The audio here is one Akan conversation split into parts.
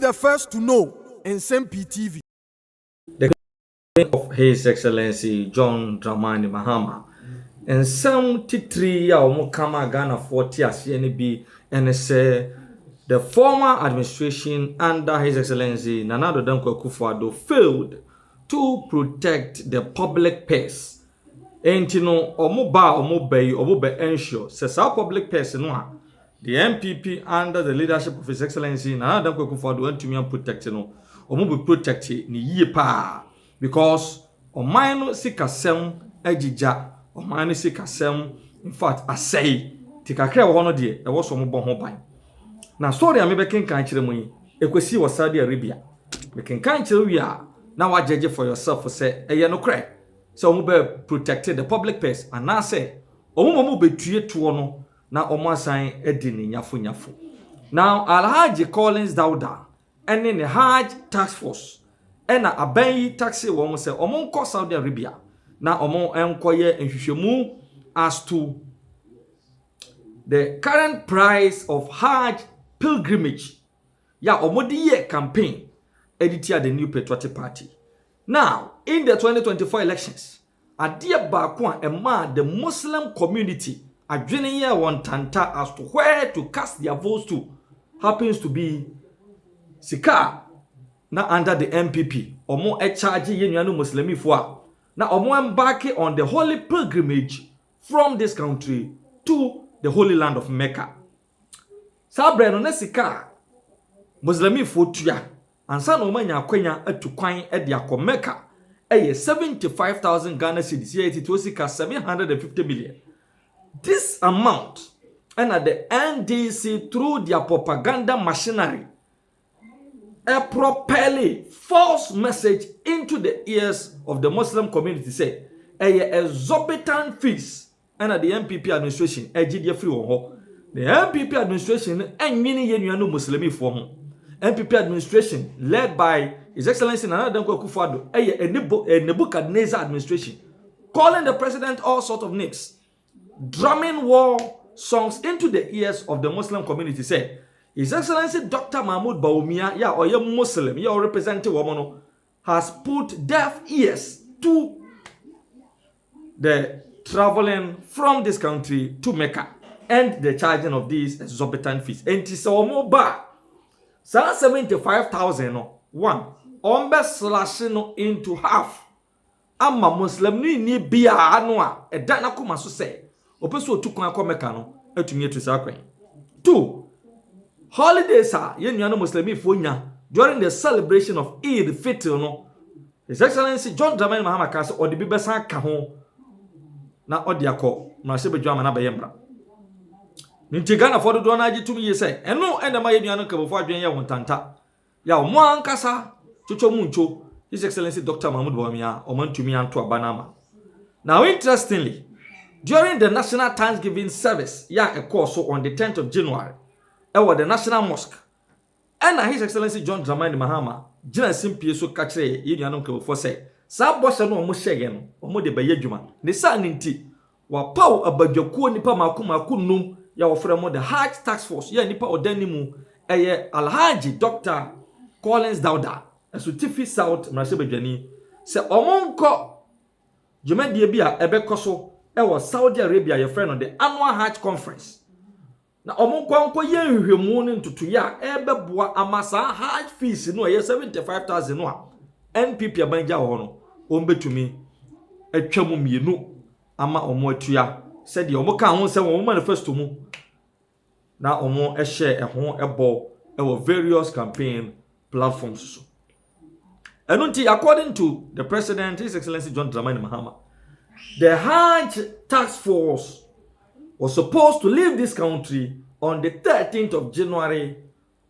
the first to know. Nsem-Pii TV. The claim of His Excellency John Dramani Mahama. And some titri ya omo kama Ghana 40 NB and say the former administration under His Excellency Nana Addo Dankwa Akufo-Addo failed to protect the public purse. Enti no omo be ensure says our public purse no the MPP under the leadership of His Excellency Nana Addo Dankwa Akufo-Addo antumi protect no omo be protect ni yie pa because oman no sikasem agija oman no sikasem in fact asay tikakra wo no de e wo so mo bo ho ban na story a me be kenkan kire mu yi ekwesi wo Saudi Arabia me kenkan kire wi a na wa judge for yourself say eye no kre so omo be protect the public purse and na say omo be tue to no na omo asan edi ni nyafo now Alhaji Collins Dauda and in the Hajj task force and a aban taxi woman say omo nko Saudi Arabia na omo enkoye nhwehwemu as to the current price of Hajj pilgrimage. Ya omo di year campaign edited the new patriotic party. Now, in the 2024 elections, adia baako a the Muslim community adwene ye won tanta as to where to cast their votes to happens to be sika na under the MPP omo charge ye nuanu muslimi fo a na omo embark on the holy pilgrimage from this country to the holy land of Mecca. Sabre no na sika muslimi fo tua ansa no manya akwanya atukwan e de akọ Mecca 75,000 Ghana cedis ye to sika 750 million. This amount and at the NDC through their propaganda machinery a properly false message into the ears of the Muslim community say a exorbitant fees and at the MPP administration free on the MPP administration and many yenuanu Muslimi for home. MPP administration led by His Excellency Nana Addo Dankwa Akufo-Addo a Nebuchadnezzar administration calling the president all sort of names, drumming war songs into the ears of the Muslim community say His Excellency Dr. Mahmoud Bawumia, ya or Muslim, ya representative woman, has put deaf ears to the traveling from this country to Mecca and the charging of these exorbitant fees. And it's almost back. 75,000 no one ombe slashing no into half. Ama Muslim ni bia anu a eda na koma so say opeso otukwan akọ Mecca no atumi etu sa kwan. 2 holidays are yenuanu Muslimi fo nya during the celebration of Eid Fitr no His Excellency John Dramani Mahama ka say odi bi besan ka ho na odi akọ na se bedwa na bayembra nti Ghana for do na agitumi ye say eno enda ma yenuanu kabofo adwen ye wontanta ya omo ankasa chochomu ncho His Excellency Dr. Mahmoud Bawumia omantumi anto abanama. Now interestingly, during the National Thanksgiving service a course on the 10th of January at the National Mosque. And His Excellency John Dramani Mahama, Nsem-Pii so kachre yenuanom kabofo say, sa bose no omo shege no, omo de baye dwuma. Ne sa nti, wa paw abadwakuo nipa maku num ya wofre mo the Hajj task force ya nipa odanimu Alhaji Dr. Collins Dauda, Asutifi South Mrasebedwani, se omo nko dwumadie bi a ebekoso Saudi Arabia your friend on the annual Hajj conference. Na omunkwanko ye nhwemu ne ntutu ya ebeboa amasa Hajj fees no 75,000 no a NPP abanja ho no ombetumi atwamu mienu ama omo atua said the omo ka ho se wo manifesto mu na omo ehye eho ebo various campaign platforms so. And according to the president, His Excellency John Dramani Mahama, the Hajj task force was supposed to leave this country on the 13th of January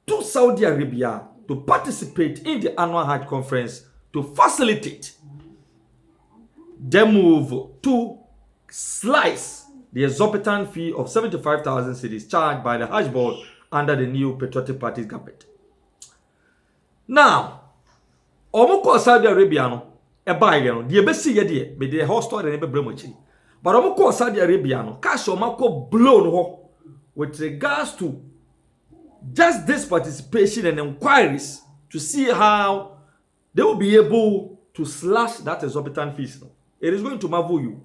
to Saudi Arabia to participate in the annual Hajj conference to facilitate the move to slice the exorbitant fee of 75,000 cedis charged by the Hajj board under the new patriotic party's government. Now, omo Saudi Arabia no ebaye no de ebesi ye de be the whole story na be bramochi. But omo Saudi Arabia no cash omako blow no ho with regards to just this participation and inquiries to see how they will be able to slash that exorbitant fees. It is going to marvel you.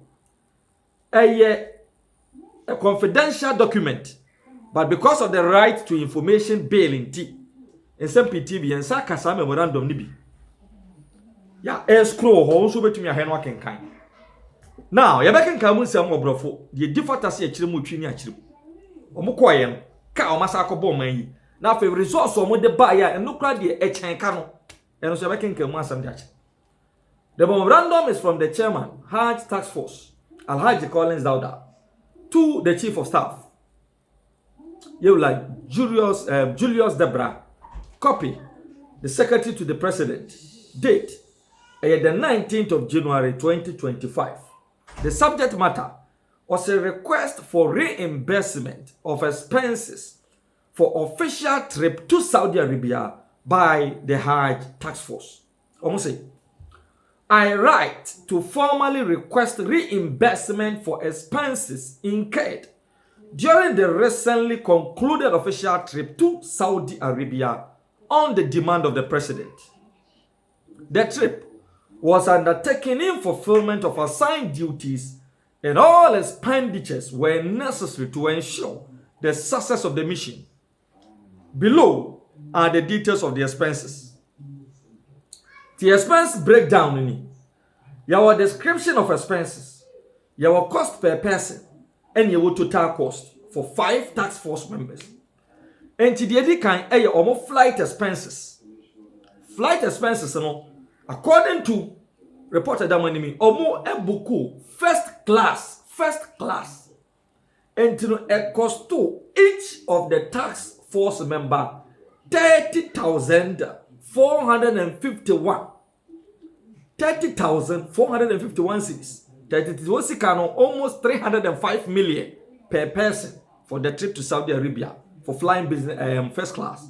A confidential document, but because of the right to information bill in Nsem-Pii TV and Sakasa memorandum nibi. Ya scroll ho so betumi ahe no akenkan. Now, you can come with some obrofo. The default as a chilmu twini achiri. Omukoye no ka omasa akobo man yi. Na fe resource omo de ba ya no kra de echen ka no. Eno so you can asam de achi. The memorandum is from the chairman, Hajj Task Force, Hajj Collins Dauda, to the chief of staff. You like Julius Debra. Copy. The secretary to the president. Date. The 19th of January 2025. The subject matter was a request for reimbursement of expenses for official trip to Saudi Arabia by the Hajj Task Force. Almost say, I write to formally request reimbursement for expenses incurred during the recently concluded official trip to Saudi Arabia on the demand of the president. The trip was undertaken in fulfillment of assigned duties, and all expenditures were necessary to ensure the success of the mission. Below are the details of the expenses. The expense breakdown in it. Your description of expenses, your cost per person, and your total cost for 5 task force members. And to the other kind, almost flight expenses. Flight expenses, according to reported that money, omo ebuku first class, and to a cost to each of the task force member 30,451 cities. 30,000 almost 305 million per person for the trip to Saudi Arabia for flying business first class.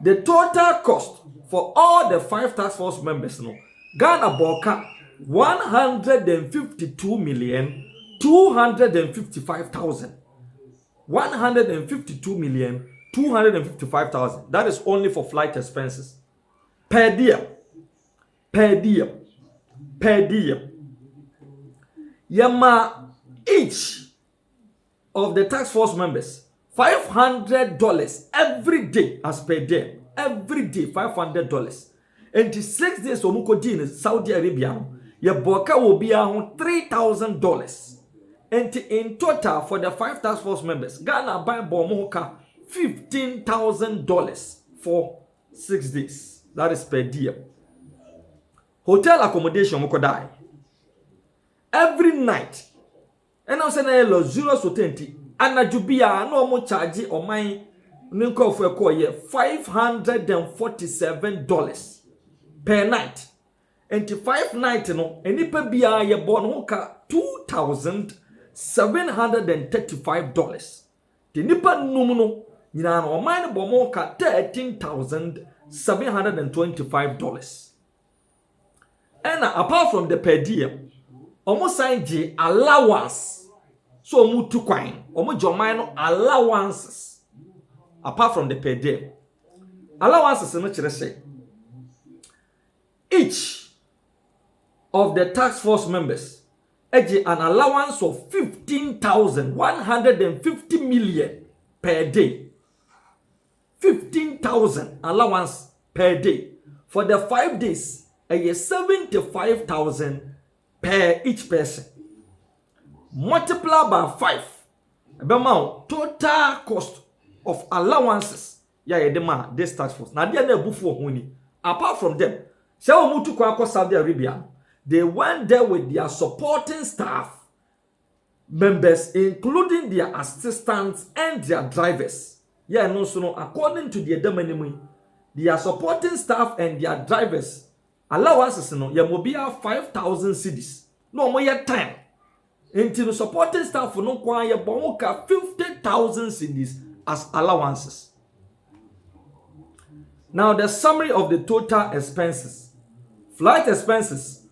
The total cost for all the 5 task force members, Ghana Boka 152,255,000. 152,255,000. That is only for flight expenses. Per diem. Yama each of the task force members $500 every day as per day. Every day $500. And the 6 days omuko di in Saudi Arabia, your boka will be around $3,000. And in total for the 5 task force members, Ghana buy bomoka $15,000 for 6 days. That is per diem. Hotel accommodation moko die. Every night. And I'm saying luxurious hotel anajubia no mo charge o man ninko for $547 per night. And 5 night no enipa bia ye born ho ka $2,735. The nipa num no nyina no man bo mo ka $13,725. And apart from the per diem, almost sign G allowance. So mutu kwine. Almost jomino allowances. Apart from the per diem. Allowances in which say each of the task force members an allowance of 15,150 million per day. 15,000 allowance per day. For the 5 days, 75,000 per each person. Multiply by 5. About total cost of allowances. This task force. Now, they are apart from them, Saudi Arabia, they went there with their supporting staff members, including their assistants and their drivers. According to their demand, their supporting staff and their drivers allowances yamobia 5,000 cedis. No more 10. Until the supporting staff no kwaya bonka 50,000 cedis as allowances. Now the summary of the total expenses. Flight expenses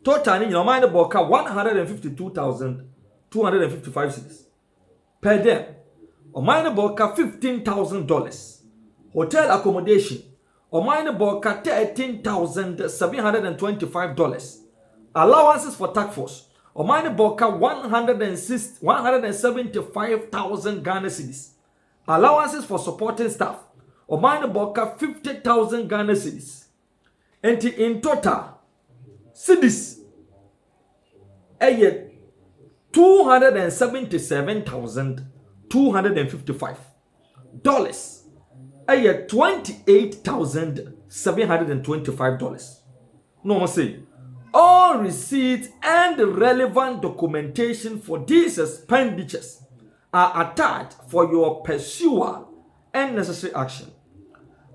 total in your mind boka 152,255 cedis per day. Or mind boka $15,000. Hotel accommodation Omine Boka $13,725. Allowances for task force. Omine Boka 175,000 Ghana cedis. Allowances for supporting staff. Omine Boka 50,000 Ghana cedis. And in total, cedis $277,255. $28,725. No, say all receipts and relevant documentation for these expenditures are attached for your pursuit and necessary action.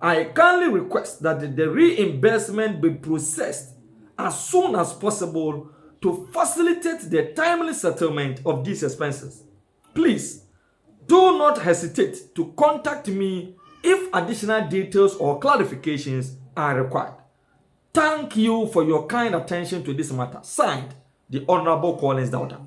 I kindly request that the reimbursement be processed as soon as possible to facilitate the timely settlement of these expenses. Please do not hesitate to contact me if additional details or clarifications are required. Thank you for your kind attention to this matter. Signed, the Honorable Collins Daughter.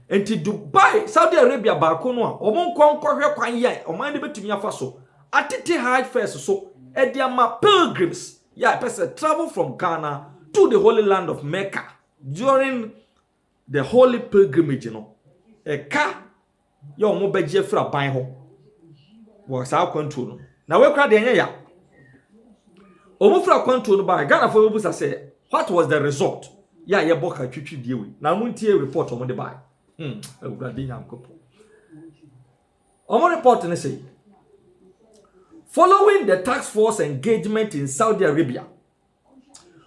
And to Dubai, Saudi Arabia, Bakonoa, Omon Kwan Kwan Ye, Oman de Betumi Afaso, Atiti Hajj first so, Ediama pilgrims, person travel from Ghana to the Holy Land of Mecca during the Holy Pilgrimage, A car, your mobile Jeffra Bible was our control. Now, we cried the ya. Omufra control by Ghana for Obusa say, what was the result? Ya boka chuchu dewe. Now, Muntie report on the buy. Omo report and say, following the task force engagement in Saudi Arabia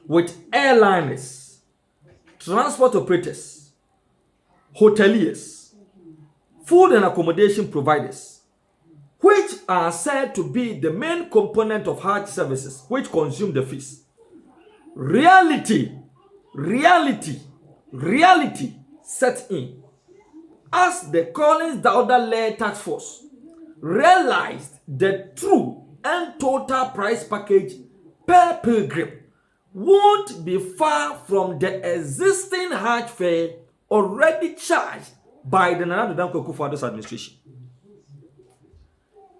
with airliners, transport operators, hoteliers, food and accommodation providers, which are said to be the main component of Hajj services which consume the fees. Reality set in as the Collins Daughter-led task force realized the true and total price package per pilgrim won't be far from the existing Hajj fare already charged by the Nana Addo Dankwa Akufo-Addo's administration.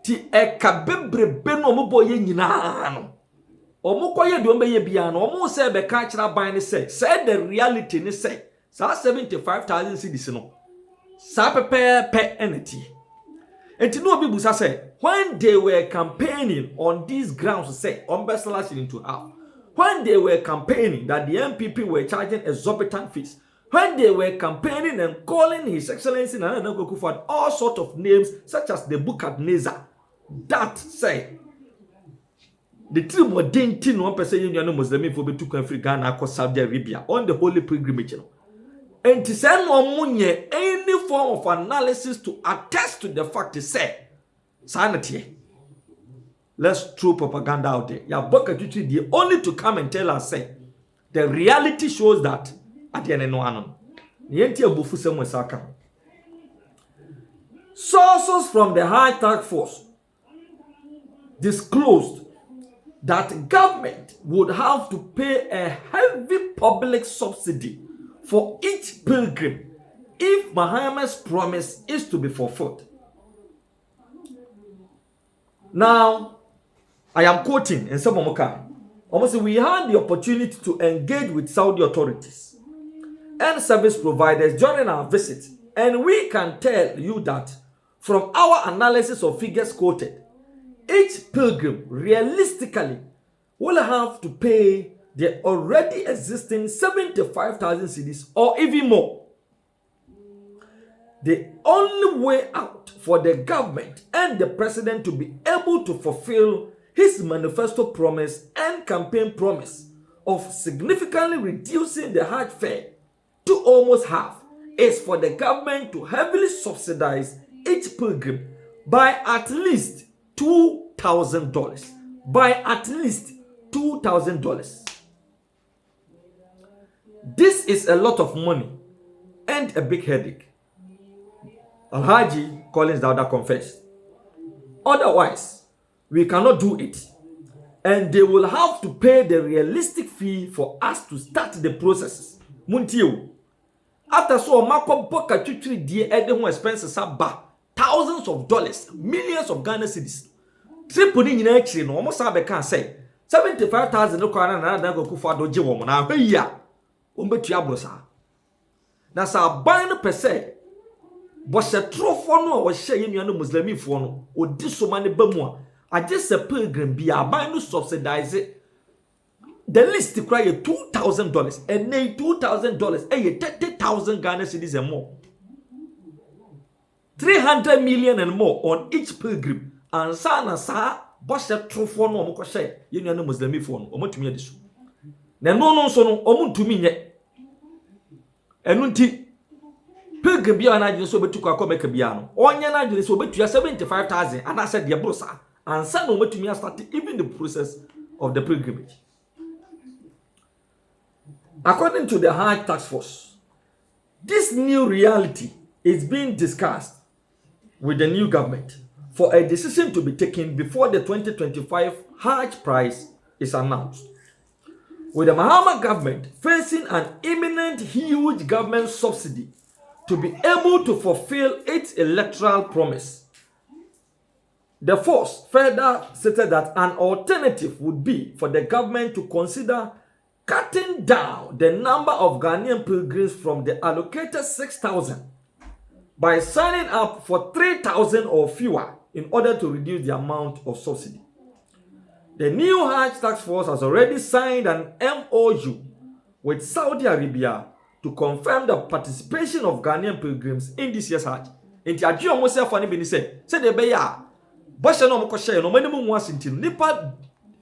Ti ekabebrebe no omo ye nyina no omo koye de ombe ye bia no omo se be ka kira ban ne say the reality ne say sa 75,000 cedis no sa pepe eneti. And no obi busa say when they were campaigning on these grounds say on best slash into half, when they were campaigning that the MPP were charging exorbitant fees, when they were campaigning and calling His Excellency Nana Addo Akufo-Addo all sorts of names such as the Nebukadnezar, that say the three more dainty no person you know Muslim for be to country Ghana across Saudi Arabia on the holy pilgrimage. And to say no munye any form of analysis to attest to the fact to say sanity. Let's throw propaganda out there. Ya boka tutu the only to come and tell us say the reality shows that at the end no anon. Yenti abufu semwe saka. Sources from the High Task Force disclosed that government would have to pay a heavy public subsidy for each pilgrim if Muhammad's promise is to be fulfilled. Now, I am quoting in Nsem-Pii. Almost we had the opportunity to engage with Saudi authorities and service providers during our visit, and we can tell you that from our analysis of figures quoted, each pilgrim realistically will have to pay the already existing 75,000 cedis or even more. The only way out for the government and the president to be able to fulfill his manifesto promise and campaign promise of significantly reducing the Hajj fare to almost half is for the government to heavily subsidize each pilgrim by at least $2,000. By at least $2,000. This is a lot of money and a big headache. Alhaji Collins Daughter confessed. Otherwise, we cannot do it. And they will have to pay the realistic fee for us to start the processes. Muntio. After so, Marco Boka Chuchri die Edemo expenses are thousands of dollars, millions of Ghana cedis. Triple in actually no almost I can say 75,000 no kwana na go kufa do je wo mo na hwia o betu abrosa na sa ban no pese bo se trofo no o hye yenu no muslimifo no odi soma ne bamu a age se pilgrim bia ban no subsidize the list cry $2,000 and $2,000 $30,000 Ghana cedis and more 300 million and more on each pilgrim and sana sa bosse trofo no omko hye yenu no muslimifo no omotumi adiso na no so no omuntumi nye enu nti pilgrim bia na agye so betu kwa meka bia no onye na agye so betu 75,000 and I said the brosa and sa no omotumi start even the process of the pilgrimage. According to the Hajj Task Force, this new reality is being discussed with the new government for a decision to be taken before the 2025 Hajj price is announced. With the Mahama government facing an imminent huge government subsidy to be able to fulfill its electoral promise, the force further stated that an alternative would be for the government to consider cutting down the number of Ghanaian pilgrims from the allocated 6,000 by signing up for 3,000 or fewer in order to reduce the amount of subsidy. The new Hajj Task Force has already signed an MOU with Saudi Arabia to confirm the participation of Ghanaian pilgrims in this year's Hajj. Inti adwo mo se afani bi ni se de be ya bo hye no mo ko hye no mani mu asinti nipa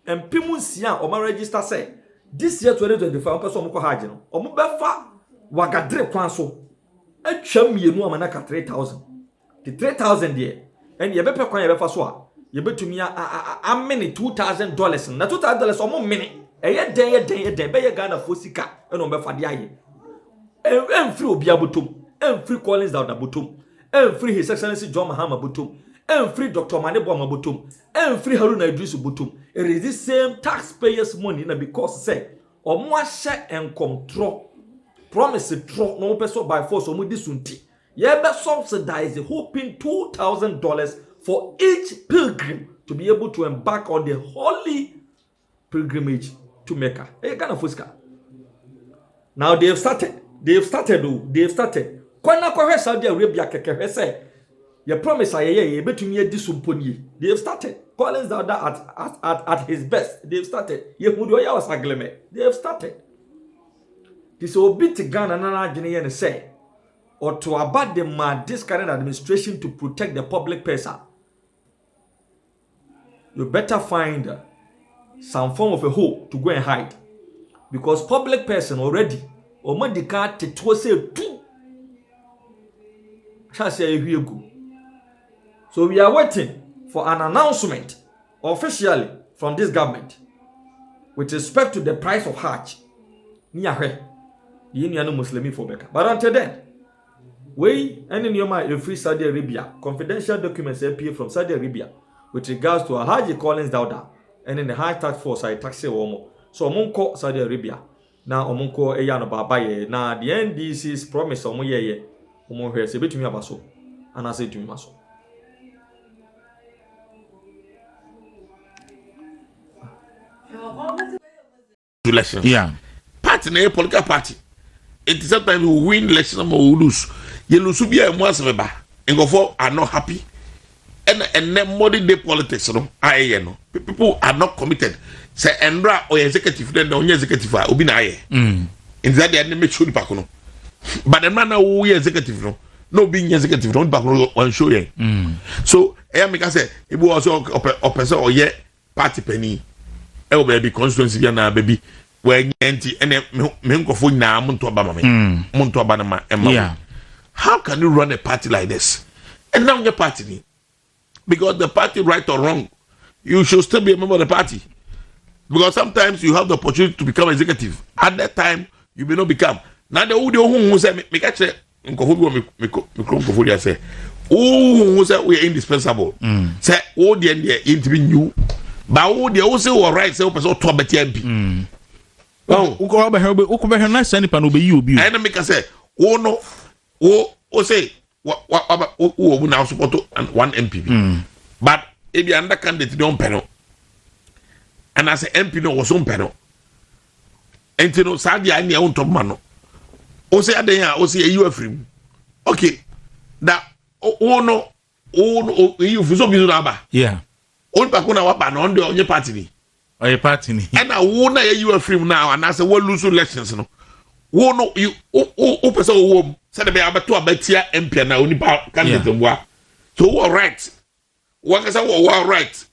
empimu nsia o ma register say this year 2025 person mo ko Hajj no o mo befa wagadre kwan so atwa mienu amana ka 3,000 the 3,000 there and ye bepe kwan ye befa so a ye betumi a mini $2,000 na $2,000 o mo mini eye den be ye Ghana fo sika e no befa de aye free obi abotom free Collins Dauda abotom free His Excellency John Mahama abotom free Dr. Manebo abotom free Haruna Idris abotom. It is the same taxpayers money na because say omo ahye encontrol promise tro no person by force omo disunti ye be subsidize hoping $2,000 for each pilgrim to be able to embark on the holy pilgrimage to Mecca. Hey, Ghana Fuska. Now they've started. Kwana kwa Saudi Arabia keke say you promise ye betumi edi sumponi. They've started. Collins Dauda at his best. They've started. Ye hudu ya wasagleme. They've started. This obi to Ghana na agene ye say or to about the man this current administration to protect the public purse. You better find some form of a hole to go and hide because public person already omodika tetuo say two. So we are waiting for an announcement officially from this government with respect to the price of Hajj. But until then, we any new free Saudi Arabia confidential documents appear from Saudi Arabia with regards to a Hajj Collins Dauda and in the Hajj Task Force I taxi womo. So omunko Saudi Arabia. Now omunko eyano babaye na the NDC's promise omo yeye omo hwe se betumi abaso ana se betumi maso. Election. Yeah. Party na political party. It is sometimes we win election or we lose. You lose be a more severe. Ngofo are not happy. And then modern day politics, no. People are not committed. Say Endra or executive, then the executive are obi na aye. In that they make sure back no. But the man who executive no being executive don't back one show ye. So I make say it was also a person or ye party penny. Oh baby constituency na baby when anti and me nkofo na muntu aba me. Muntu aba na ma. Yeah. How can you run a party like this? And now your party because the party right or wrong, you should still be a member of the party. Because sometimes you have the opportunity to become executive. At that time, you may not become. Now the who say me catch say say who say we are indispensable. Say oh the end into you. But who the also were right say person to bet MP. Oh, who go be na send pan obe you. And make say oh no oh say who now support one MPP. But if you under candidate don't panel. and as an MP no was on pedal. And you know, Sadia and your own top man. O say Adaya, o say you are free. Okay, that no, you for so busy. Yeah. On Pakuna Wapa, on your party. Or your party. And I won't you are free now, and I say, what lose elections? No, no, you, open so warm, said about to a better MP and only candidate. So, all right. One can say, all right.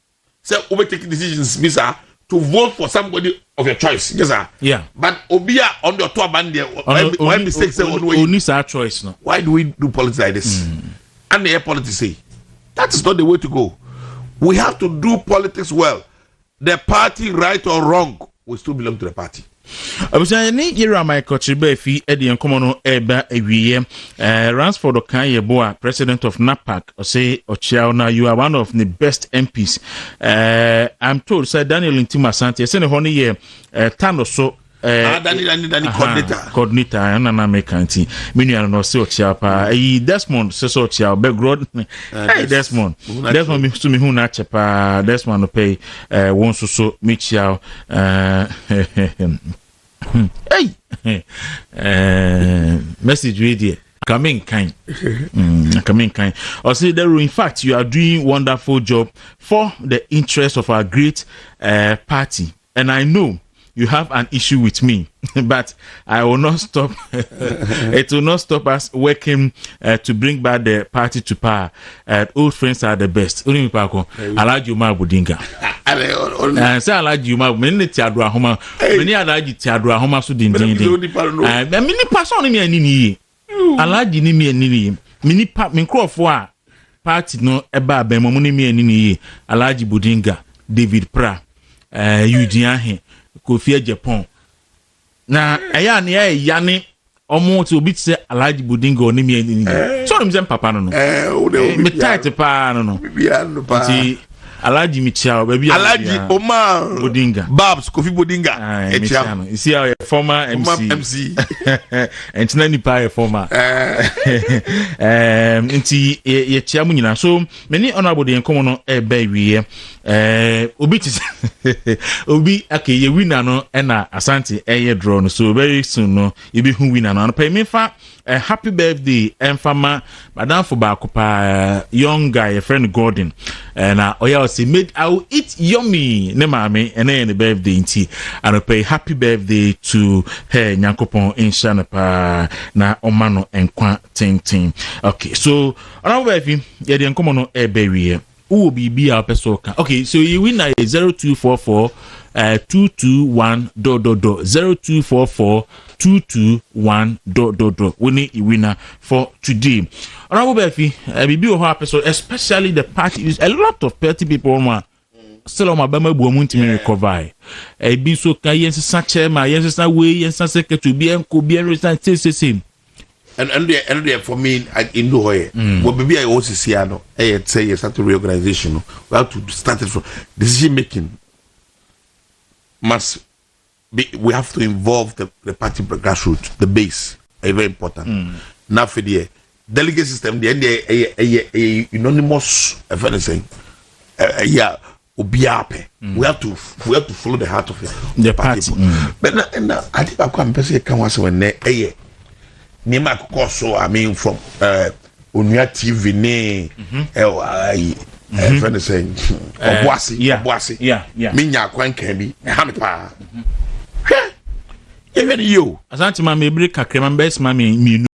Say, overtaking decisions, Misa, to vote for somebody of your choice. Yes, sir. Yeah. But Obia on the tour band there, why mistakes only our choice, no? Why do we do politics like this? And the air politics say, that is not the way to go. We have to do politics well. The party, right or wrong, will still belong to the party. I was saying, you're my coach, Befi, Eddie, and Common Eba, Ransford Okanye Boa, president of NAPAC, or say, Ochiaona, you are one of the best MPs. I'm told, Sir Daniel Intima Santi, I sent a honey year, 10 or so. Danny coordinator and an American team. Many no so chapa. Desmond so chia background. Hey Desmond me to me who na chapa. Desmond no pay one so Mitchell hey message radio coming kind. Coming kind. Or say that in fact you are doing wonderful job for the interest of our great party, and I know you have an issue with me, but I will not stop. It will not stop us working to bring back the party to power. Old friends are the best. Only Pako, Alaji Umar Budinga. Say Alaji Umar, many Tiadra Homa, many Alaji Tiadra Homa Sudin. Many person me and Nini. Alaji Nimi and Nini. Mini pap, min crow for party no eba bemomuni me and Nini. Alaji Budinga, David Pra, Eugene. Kofi Japan na eya na yane omo to obi tse Alhaji Budinga oni mi ani so no mzem papa no me tight pa no ti Alhaji Michao baby Alhaji Omar Budinga Babs Kofi Budinga Michao you see our former MC and nani pa former nti ye chia mu nyina so many honorable de enkomo no e ba wie obi tse obi akeye winner no na Asante eye draw no so very soon no you be who winner no pay me fa happy birthday Enfama madam for bakopa young guy a friend Gordon and oya say made I will eat yummy ne mame and then the birthday nti and pay happy birthday to her Nyankopon insha pa na omano enkwa tintin. Okay, so honorable baby ye de enkomo no e ba wie who be our person. Okay, so you win 0244 221 0244 221 winning a winner for today. Honorable Befi, be our person, especially the party. A lot of petty people still on my bama buomunti me recover. Be so kayen sache ma yen sa way yen sa secretary be en ko be same. And there for me in the way. Well, maybe I also see no. I say start to reorganization. We have to start it from decision making. Must be. We have to involve the party grassroots, the base. Very important. Now for the delegate system, the anonymous. If anything, yeah. We have to follow the heart of the party. But I think I can say can once when Nima Koso, I mean from Unia TV ne friend saying Obuasi Minya Kwan Kembi Hamipa. Even you Asante mama break kakre man best mama